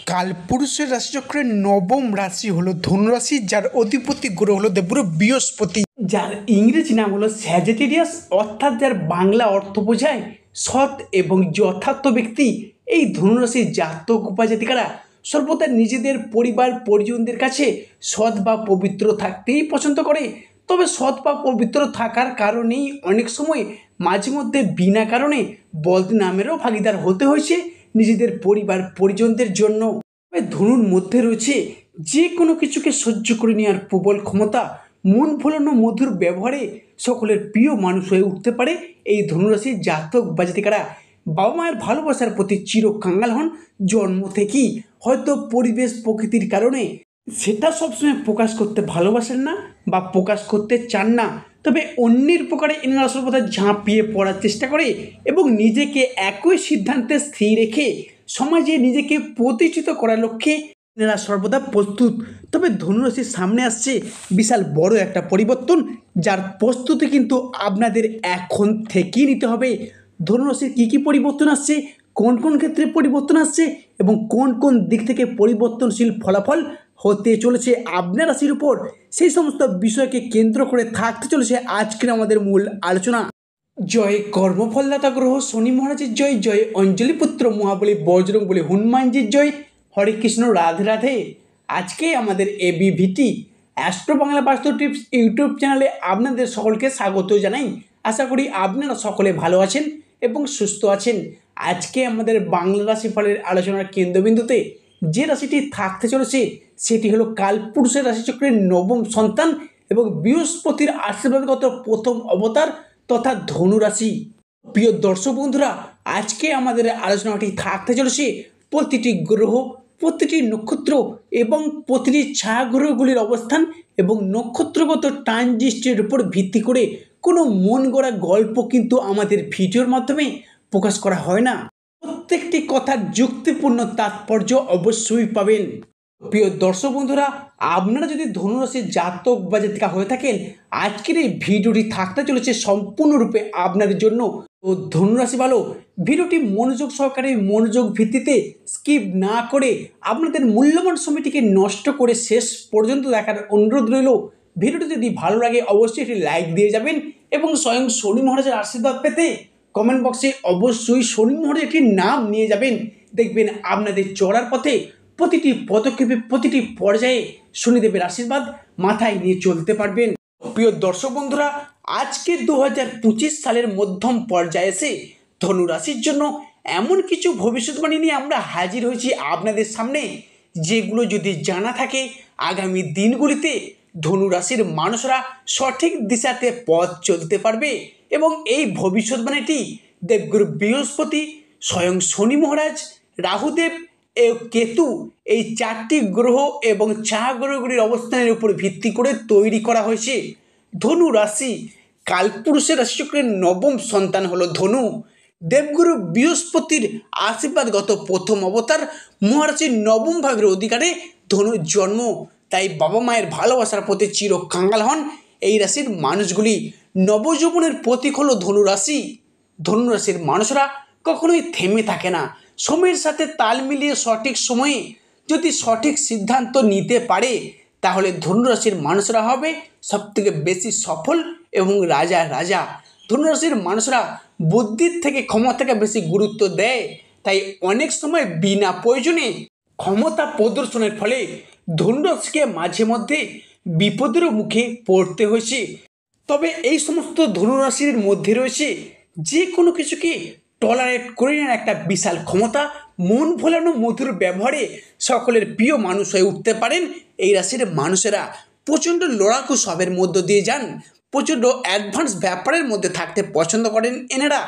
কালপুরুষের রাশিচক্রের নবম রাশি হলো ধনুরাশি, যার অধিপতি গ্রহ হলো দেবগুরু বৃহস্পতি, যার ইংরেজি নাম হলো স্যাজিটেরিয়াস, অর্থাৎ যার বাংলা অর্থ বোঝায় সৎ এবং যথার্থ ব্যক্তি। এই ধনুরাশির জাতক উপজাতিকারা সর্বদা নিজেদের পরিবার পরিজনদের কাছে সৎ বা পবিত্র থাকতেই পছন্দ করে। তবে সৎ বা পবিত্র থাকার কারণেই অনেক সময় মাঝে মধ্যে বিনা কারণে বদনামেরও ভাগিদার হতে হয়েছে নিজেদের পরিবার পরিজনদের জন্য। ধনুর মধ্যে রয়েছে যে কোনো কিছুকে সহ্য করে নেওয়ার প্রবল ক্ষমতা, মন ভোলানো মধুর ব্যবহারে সকলের প্রিয় মানুষ হয়ে উঠতে পারে এই ধনুরাশির জাতক বা জাতিকারা। বাবা মায়ের ভালোবাসার প্রতি চিরকাঙ্গাল হন জন্ম থেকেই। হয়তো পরিবেশ প্রকৃতির কারণে সেটা সবসময় প্রকাশ করতে ভালোবাসেন না বা প্রকাশ করতে চান না, তবে অন্যের উপকারে এনারা সর্বদা ঝাঁপিয়ে পড়ার চেষ্টা করে এবং নিজেকে একই সিদ্ধান্তে স্থির রেখে সমাজে নিজেকে প্রতিষ্ঠিত করার লক্ষ্যে এনারা সর্বদা প্রস্তুত। তবে ধনুরাশির সামনে আসছে বিশাল বড় একটা পরিবর্তন, যার প্রস্তুতি কিন্তু আপনাদের এখন থেকেই নিতে হবে। ধনুরাশির কী কী পরিবর্তন আসছে, কোন কোন ক্ষেত্রে পরিবর্তন আসছে এবং কোন কোন দিক থেকে পরিবর্তনশীল ফলাফল হতে চলেছে আপনার রাশির উপর, সেই সমস্ত বিষয়কে কেন্দ্র করে থাকতে চলেছে আজকের আমাদের মূল আলোচনা। জয় কর্মফলদাতা গ্রহ শনি মহারাজের জয়, জয় অঞ্জলি পুত্র মহাবলী বজরং বলি হনুমানজির জয়। হরে কৃষ্ণ, রাধে রাধে। আজকে আমাদের এবিভিটি অ্যাস্ট্রো বাংলা বাস্তু টিপস ইউটিউব চ্যানেলে আপনাদের সকলকে স্বাগত জানাই। আশা করি আপনারা সকলে ভালো আছেন এবং সুস্থ আছেন। আজকে আমাদের বাংলা রাশিফলের আলোচনার কেন্দ্রবিন্দুতে যে রাশিটি থাকতে চলেছে সেটি হলো কালপুরুষের রাশিচক্রের নবম সন্তান এবং বৃহস্পতির আশীর্বাদগত প্রথম অবতার তথা ধনুরাশি। প্রিয় দর্শক বন্ধুরা, আজকে আমাদের আলোচনাটি থাকতে চলেছে প্রতিটি গ্রহ, প্রতিটি নক্ষত্র এবং প্রতিটি ছায়াগ্রহগুলির অবস্থান এবং নক্ষত্রগত ট্রানজিস্টের উপর ভিত্তি করে কোনো মন গড়া গল্প কিন্তু আমাদের ভিডিওর মাধ্যমে প্রকাশ করা হয় না। প্রত্যেকটি কথার যুক্তিপূর্ণ তাৎপর্য অবশ্যই পাবেন। প্রিয় দর্শক বন্ধুরা, আপনারা যদি ধনুরাশির জাতক বা জাতিকা হয়ে থাকেন, আজকের এই ভিডিওটি থাকতে চলেছে সম্পূর্ণরূপে আপনাদের জন্য। তো ধনুরাশি ভালো, ভিডিওটি মনোযোগ সহকারে মনোযোগ ভিত্তিতে স্কিপ না করে আপনাদের মূল্যবান সময়টিকে নষ্ট করে শেষ পর্যন্ত দেখার অনুরোধ রইল। ভিডিওটি যদি ভালো লাগে অবশ্যই একটি লাইক দিয়ে যাবেন এবং স্বয়ং শনি মহারাজের আশীর্বাদ পেতে কমেন্ট বক্সে অবশ্যই শনি মহারাজের একটি নাম নিয়ে যাবেন। দেখবেন আপনাদের চড়ার পথে প্রতিটি পদক্ষেপে প্রতিটি পর্যায়ে শনিদেবের আশীর্বাদ মাথায় নিয়ে চলতে পারবেন। প্রিয় দর্শক বন্ধুরা, আজকে 2025 সালের মধ্যম পর্যায়ে এসে ধনুরাশির জন্য এমন কিছু ভবিষ্যৎবাণী নিয়ে আমরা হাজির হয়েছি আপনাদের সামনে, যেগুলো যদি জানা থাকে আগামী দিনগুলিতে ধনুরাশির মানুষরা সঠিক দিশাতে পথ চলতে পারবে। এবং এই ভবিষ্যৎবাণীটি দেবগুরু বৃহস্পতি, স্বয়ং শনি মহারাজ, রাহুদেব, কেতু এই চারটি গ্রহ এবং ছায়াগ্রহগুলির অবস্থানের উপর ভিত্তি করে তৈরি করা হয়েছে। ধনু রাশি কালপুরুষের রাশিচক্রের নবম সন্তান হলো ধনু। দেবগুরু বৃহস্পতির আশীর্বাদগত প্রথম অবতার মহারাশির নবম ভাবের অধিকারে ধনুর জন্ম, তাই বাবা মায়ের ভালোবাসার প্রতি চিরকাঙ্গাল হন এই রাশির মানুষগুলি। নবযৌবনের প্রতীক হলো ধনুরাশি। ধনুরাশির মানুষরা কখনোই থেমে থাকে না, সময়ের সাথে তাল মিলিয়ে সঠিক সময়ে যদি সঠিক সিদ্ধান্ত নিতে পারে তাহলে ধনুরাশির মানুষরা হবে সবথেকে বেশি সফল এবং রাজা রাজা। ধনুরাশির মানুষরা বুদ্ধির থেকে ক্ষমতাকে বেশি গুরুত্ব দেয়, তাই অনেক সময় বিনা প্রয়োজনে ক্ষমতা প্রদর্শনের ফলে ধনুরাশিকে মাঝে মধ্যে বিপদেরও মুখে পড়তে হয়েছে। তবে এই সমস্ত ধনুরাশির মধ্যে রয়েছে যে কোনো কিছুকে টলারেট করে নেওয়ার একটা বিশাল ক্ষমতা, মন ভোলানো মধুর ব্যবহারে সকলের প্রিয় মানুষ হয়ে উঠতে পারেন এই রাশির মানুষেরা। প্রচণ্ড লড়াকু স্বভাবের মধ্য দিয়ে যান, প্রচণ্ড অ্যাডভান্স ব্যাপারের মধ্যে থাকতে পছন্দ করেন এনারা।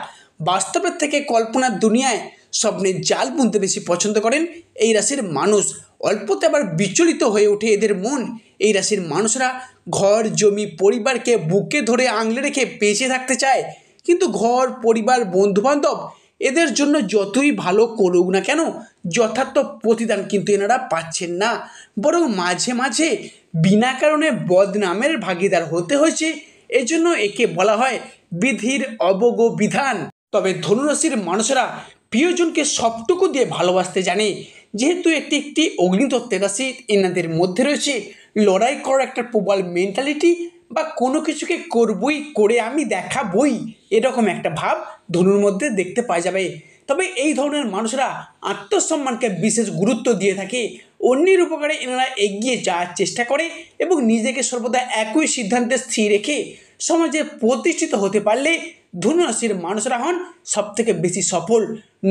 বাস্তবের থেকে কল্পনার দুনিয়ায় স্বপ্নের জাল বুনতে বেশি পছন্দ করেন এই রাশির মানুষ। অল্পতে আবার বিচলিত হয়ে ওঠে এদের মন। এই রাশির মানুষরা ঘর জমি পরিবারকে বুকে ধরে আঙলে রেখে বেঁচে থাকতে চায়, কিন্তু ঘর পরিবার বন্ধুবান্ধব এদের জন্য যতই ভালো করুক না কেন যথার্থ প্রতিদান কিন্তু এনারা পাচ্ছেন না, বরং মাঝে মাঝে বিনা কারণে বদনামের ভাগিদার হতে হয়েছে। এজন্য একে বলা হয় বিধির অবজ্ঞ বিধান। তবে ধনুরাশির মানুষেরা প্রিয়জনকে সবটুকু দিয়ে ভালোবাসতে জানে। যেহেতু এটি একটি অগ্নিতত্ত্বের রাশি, এনাদের মধ্যে রয়েছে লড়াই করার একটা প্রবল মেন্টালিটি, বা কোনো কিছুকে করবই, করে আমি দেখাবই, এরকম একটা ভাব ধনুর মধ্যে দেখতে পাওয়া যাবে। তবে এই ধরনের মানুষরা আত্মসম্মানকে বিশেষ গুরুত্ব দিয়ে থাকে। অন্যের উপকারে এনারা এগিয়ে যাওয়ার চেষ্টা করে এবং নিজেকে সর্বদা একই সিদ্ধান্তে স্থির রেখে সমাজে প্রতিষ্ঠিত হতে পারলে ধনুরাশির মানুষরা হন সবথেকে বেশি সফল।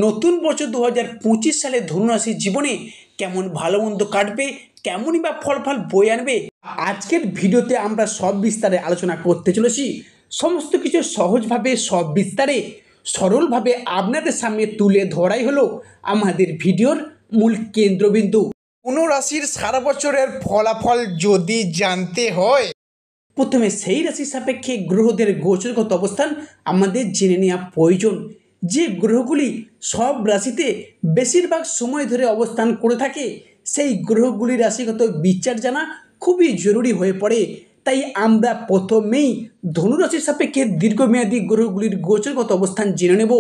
নতুন বছর 2025 সালে ধনুরাশির জীবনে কেমন ভালো মন্দ কাটবে, কেমনই বা ফল বয়ে আনবে, আজকের ভিডিওতে আমরা সব বিস্তারে আলোচনা করতে চলেছি। সমস্ত কিছু সহজভাবে সব বিস্তারে সরলভাবে আপনাদের সামনে তুলে ধরাই হলো আমাদের ভিডিওর মূল কেন্দ্রবিন্দু। কোনো রাশির সারা বছরের ফলাফল যদি জানতে হয়, প্রথমে সেই রাশির সাপেক্ষে গ্রহদের গোচরগত অবস্থান আমাদের জেনে নেওয়া প্রয়োজন। যে গ্রহগুলি সব রাশিতে বেশিরভাগ সময় ধরে অবস্থান করে থাকে, সেই গ্রহগুলির রাশিগত বিচার জানা খুবই জরুরি হয়ে পড়ে। তাই আমরা প্রথমেই ধনুরাশির সাপেক্ষে দীর্ঘমেয়াদী গ্রহগুলির গোচরগত অবস্থান জেনে নেব।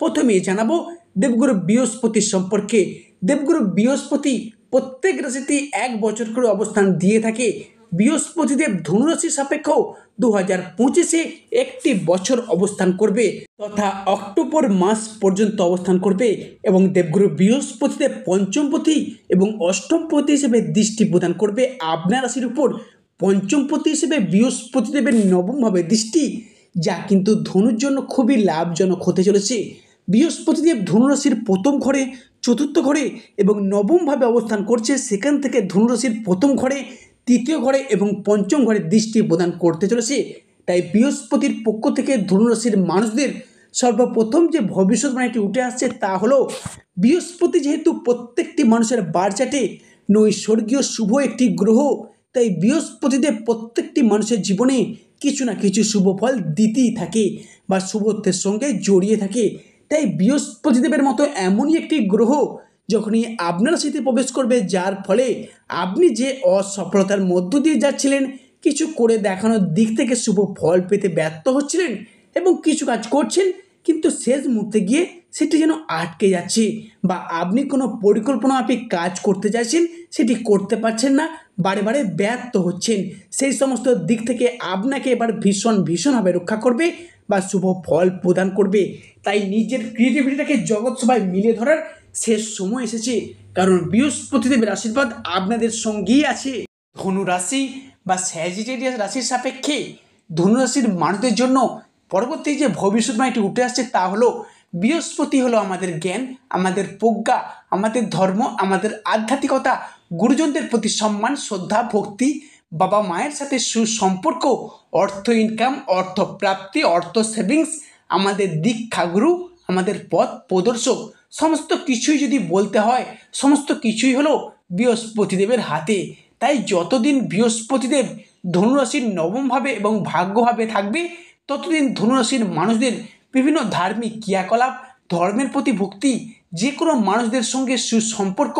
প্রথমে জানাবো দেবগুরু বৃহস্পতি সম্পর্কে। দেবগুরু বৃহস্পতি প্রত্যেক রাশিতে 1 বছর করে অবস্থান দিয়ে থাকে। বৃহস্পতিদেব ধনুরাশির সাপেক্ষেও 2025-এ একটি বছর অবস্থান করবে, তথা অক্টোবর মাস পর্যন্ত অবস্থান করবে। এবং দেবগুরু বৃহস্পতিদেব পঞ্চমপতি এবং অষ্টমপতি হিসেবে দৃষ্টি প্রদান করবে আপনার রাশির উপর। পঞ্চমপতি হিসেবে বৃহস্পতিদেবের নবমভাবে দৃষ্টি, যা কিন্তু ধনুর জন্য খুবই লাভজনক হতে চলেছে। বৃহস্পতিদেব ধনুরাশির প্রথম ঘরে, চতুর্থ ঘরে এবং নবমভাবে অবস্থান করছে। সেখান থেকে ধনুরাশির প্রথম ঘরে, তৃতীয় ঘরে এবং পঞ্চম ঘরে দৃষ্টি প্রদান করতে চলেছে। তাই বৃহস্পতির পক্ষ থেকে ধনুরাশির মানুষদের সর্বপ্রথম যে ভবিষ্যৎবাণীটি উঠে আসছে তা হলো, বৃহস্পতি যেহেতু প্রত্যেকটি মানুষের বারচাটে নৈসর্গীয় শুভ একটি গ্রহ, তাই বৃহস্পতিদেব প্রত্যেকটি মানুষের জীবনে কিছু না কিছু শুভ ফল দিতেই থাকে বা শুভত্বের সঙ্গে জড়িয়ে থাকে। তাই বৃহস্পতিদেবের মতো এমনই একটি গ্রহ যখনই আপনার রাশিতে প্রবেশ করবে, যার ফলে আপনি যে অসফলতার মধ্য দিয়ে যাচ্ছিলেন, কিছু করে দেখানোর দিক থেকে শুভ ফল পেতে ব্যর্থ হচ্ছিলেন এবং কিছু কাজ করছেন কিন্তু শেষ মুহূর্তে গিয়ে সেটি যেন আটকে যাচ্ছে, বা আপনি কোনো পরিকল্পনা আপনি কাজ করতে চাইছেন সেটি করতে পারছেন না, বারে বারে ব্যর্থ হচ্ছেন, সেই সমস্ত দিক থেকে আপনাকে এবার ভীষণভাবে রক্ষা করবে বা শুভ ফল প্রদান করবে। তাই নিজের ক্রিয়েটিভিটিটাকে জগৎ সভায় মিলে ধরার শেষ সময় এসেছে, কারণ বৃহস্পতিদেবের আশীর্বাদ আপনাদের সঙ্গেই আছে। ধনু রাশি বা স্যাজিটেরিয়াস রাশির সাপেক্ষে ধনুরাশির মানুষদের জন্য পরবর্তী যে ভবিষ্যৎবাণীটি উঠে আসছে তা হলো, বৃহস্পতি হলো আমাদের জ্ঞান, আমাদের প্রজ্ঞা, আমাদের ধর্ম, আমাদের আধ্যাত্মিকতা, গুরুজনদের প্রতি সম্মান, শ্রদ্ধা, ভক্তি, বাবা মায়ের সাথে সুসম্পর্ক, অর্থ ইনকাম, অর্থ প্রাপ্তি, অর্থ সেভিংস, আমাদের দীক্ষাগুরু, আমাদের পথ প্রদর্শক, সমস্ত কিছুই যদি বলতে হয়, সমস্ত কিছুই হলো বৃহস্পতিদেবের হাতে। তাই যতদিন বৃহস্পতিদেব ধনুরাশির নবমভাবে এবং ভাগ্যভাবে থাকবে, ততদিন ধনুরাশির মানুষদের বিভিন্ন ধার্মিক ক্রিয়াকলাপ, ধর্মের প্রতি ভক্তি, যে কোনো মানুষদের সঙ্গে সুসম্পর্ক,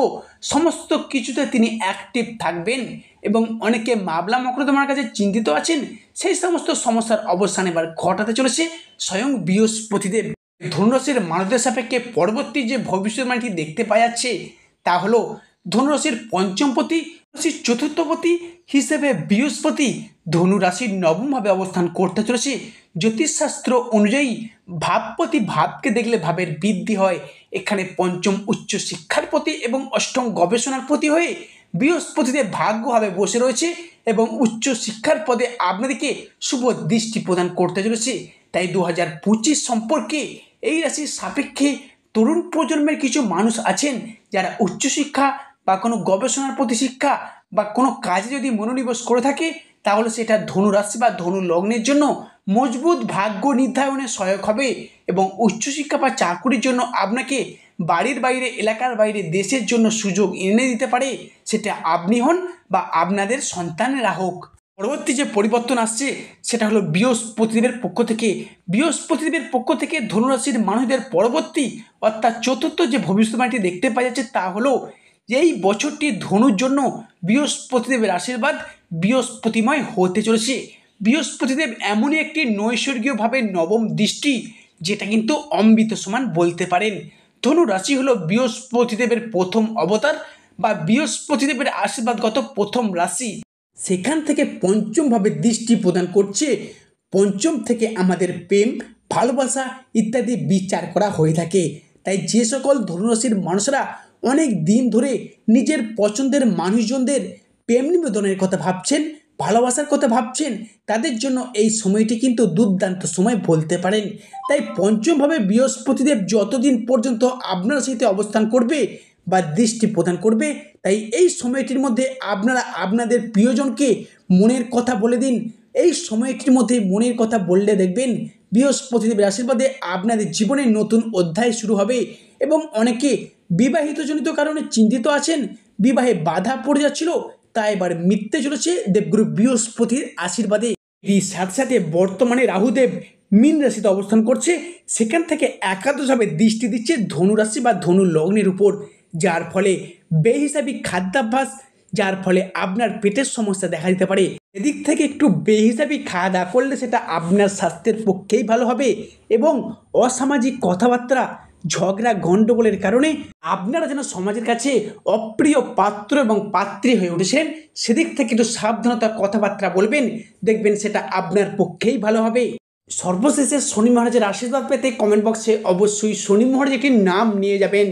সমস্ত কিছুতে তিনি অ্যাক্টিভ থাকবেন। এবং অনেকে মামলা মোকদ্দমার কাছে চিন্তিত আছেন, সেই সমস্ত সমস্যার অবসান এবার ঘটাতে চলেছে স্বয়ং বৃহস্পতিদেব। ধনুরাশির মানুষদের সাপেক্ষে পরবর্তী যে ভবিষ্যৎবাণীটি দেখতে পাওয়া যাচ্ছে তা হলো, ধনুরাশির পঞ্চমপতি, রাশির চতুর্থপতি হিসেবে বৃহস্পতি ধনুরাশির নবমভাবে অবস্থান করতে চলেছে। জ্যোতিষশাস্ত্র অনুযায়ী ভাবপতি ভাবকে দেখলে ভাবের বৃদ্ধি হয়। এখানে পঞ্চম উচ্চ শিক্ষার প্রতি এবং অষ্টম গবেষণার প্রতি হয়ে বৃহস্পতিদেব ভাগ্যভাবে বসে রয়েছে এবং উচ্চ শিক্ষার পদে আপনাদেরকে শুভ দৃষ্টি প্রদান করতে চলেছে। তাই 2025 সম্পর্কে এই রাশির সাপেক্ষে তরুণ প্রজন্মের কিছু মানুষ আছেন যারা উচ্চশিক্ষা বা কোনো গবেষণার প্রতি শিক্ষা বা কোনো কাজে যদি মনোনিবেশ করে থাকে, তাহলে সেটা ধনুরাশি বা ধনু লগ্নের জন্য মজবুত ভাগ্য নির্ধারণে সহায়ক হবে এবং উচ্চশিক্ষা বা চাকুরির জন্য আপনাকে বাড়ির বাইরে, এলাকার বাইরে, দেশের জন্য সুযোগ এনে দিতে পারে, সেটা আপনি হন বা আপনাদের সন্তানেরা হোক। পরবর্তী যে পরিবর্তন আসছে সেটা হলো বৃহস্পতিদেবের পক্ষ থেকে। বৃহস্পতিদেবের পক্ষ থেকে ধনুরাশির মানুষদের পরবর্তী অর্থাৎ চতুর্থ যে ভবিষ্যৎবাণীটি দেখতে পাওয়া যাচ্ছে তা হলো, এই বছরটি ধনুর জন্য বৃহস্পতিদেবের আশীর্বাদ বৃহস্পতিময় হতে চলেছে। বৃহস্পতিদেব এমনই একটি নৈসর্গীয়ভাবে নবম দৃষ্টি, যেটা কিন্তু অমৃত সমান বলতে পারেন। ধনু রাশি হলো বৃহস্পতিদেবের প্রথম অবতার বা বৃহস্পতিদেবের আশীর্বাদগত প্রথম রাশি। সেখান থেকে পঞ্চমভাবে দৃষ্টি প্রদান করছে। পঞ্চম থেকে আমাদের প্রেম, ভালোবাসা ইত্যাদি বিচার করা হয়ে থাকে। তাই যে সকল ধনুরাশির মানুষরা অনেক দিন ধরে নিজের পছন্দের মানুষজনদের প্রেম নিবেদনের কথা ভাবছেন, ভালোবাসার কথা ভাবছেন, তাদের জন্য এই সময়টি কিন্তু দুর্দান্ত সময় বলতে পারেন। তাই পঞ্চমভাবে বৃহস্পতিদেব যতদিন পর্যন্ত আপনার রাশিতে অবস্থান করবে বা দৃষ্টি প্রদান করবে, তাই এই সময়টির মধ্যে আপনারা আপনাদের প্রিয়জনকে মনের কথা বলে দিন। এই সময়টির মধ্যে মনের কথা বললে দেখবেন বৃহস্পতিদেবের আশীর্বাদে আপনাদের জীবনে নতুন অধ্যায় শুরু হবে। এবং অনেকে বিবাহিতজনিত কারণে চিন্তিত আছেন, বিবাহে বাধা পড়ে যাচ্ছিল, তা এবার মিটতে চলেছে দেবগুরু বৃহস্পতির আশীর্বাদে। এর সাথে সাথে বর্তমানে রাহুদেব মীন রাশিতে অবস্থান করছে, সেখান থেকে একাদশভাবে দৃষ্টি দিচ্ছে ধনু রাশি বা ধনু লগ্নের উপর, যার ফলে বেহিসাবি খাদ্যাভ্যাস, যার ফলে আপনার পেটের সমস্যা দেখা দিতে পারে। এদিক থেকে একটু বেহিসাবি খাওয়া দাওয়া করলে সেটা আপনার স্বাস্থ্যের পক্ষেই ভালো হবে। এবং অসামাজিক কথাবার্তা, ঝগড়া গণ্ডগোলের কারণে আপনারা যেন সমাজের কাছে অপ্রিয় পাত্র এবং পাত্রী হয়ে উঠেছেন, সেদিক থেকে একটু সাবধানতার কথাবার্তা বলবেন, দেখবেন সেটা আপনার পক্ষেই ভালো হবে। সর্বশেষে শনি মহারাজের আশীর্বাদ পেতে কমেন্ট বক্সে অবশ্যই শনি মহারাজ একটি নাম নিয়ে যাবেন।